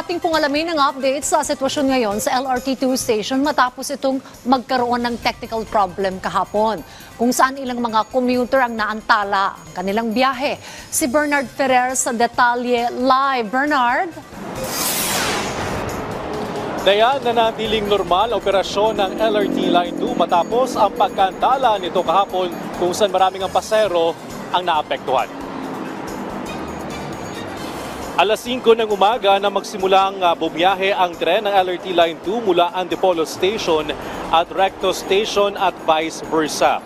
Ating pong alamin ang update sa sitwasyon ngayon sa LRT2 station matapos itong magkaroon ng technical problem kahapon, kung saan ilang mga commuter ang naantala ang kanilang biyahe. Si Bernard Ferrer sa detalye live. Bernard? Dayan, nanatiling normal ang operasyon ng LRT Line 2 matapos ang pagkantala nito kahapon kung saan maraming ang pasero ang naapektuhan. Alas 5 ng umaga na magsimulang bumiyahe ang tren ng LRT Line 2 mula Antipolo Station at Recto Station at vice versa.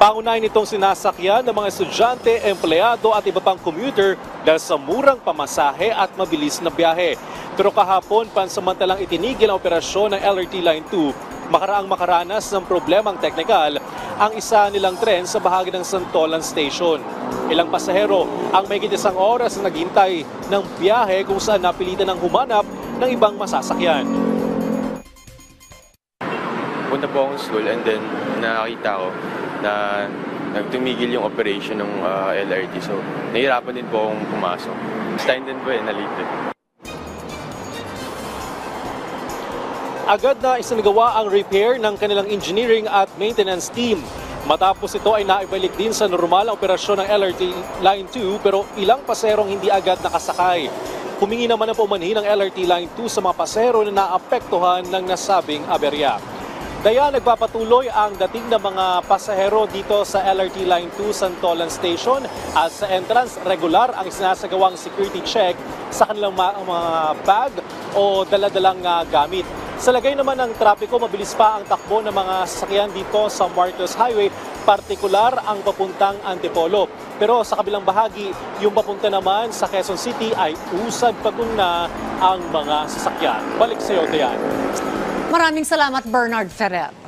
Pangunahin itong sinasakyan ng mga estudyante, empleyado at iba pang commuter dahil sa murang pamasahe at mabilis na biyahe. Pero kahapon, pansamantalang itinigil ang operasyon ng LRT Line 2 makaraang makaranas ng problemang teknikal ang isa nilang tren sa bahagi ng Santolan Station. Ilang pasahero ang may isang oras na naghintay ng biyahe kung saan napilitan ng humanap ng ibang masasakyan. Punta po akong school and then nakita ko na nagtumigil yung operation ng LRT. So, nahihirapan din po akong pumasok. Time din po nalate. Agad na isinagawa ang repair ng kanilang engineering at maintenance team. Matapos ito ay naibalik din sa normal ang operasyon ng LRT Line 2 pero ilang paserong hindi agad nakasakay. Humingi naman ang paumanhin ng LRT Line 2 sa mga pasero na naapektuhan ng nasabing aberya. Daya nagpapatuloy ang dating ng mga pasahero dito sa LRT Line 2 Santolan Station at sa entrance regular ang sinasagawang security check sa kanilang mga bag o daladalang gamit. Sa lagay naman ng trapiko, mabilis pa ang takbo ng mga sasakyan dito sa Marcos Highway, partikular ang papuntang Antipolo. Pero sa kabilang bahagi, yung papunta naman sa Quezon City ay usad patong na ang mga sasakyan. Balik sa iyo, Dayan. Maraming salamat, Bernard Ferrer.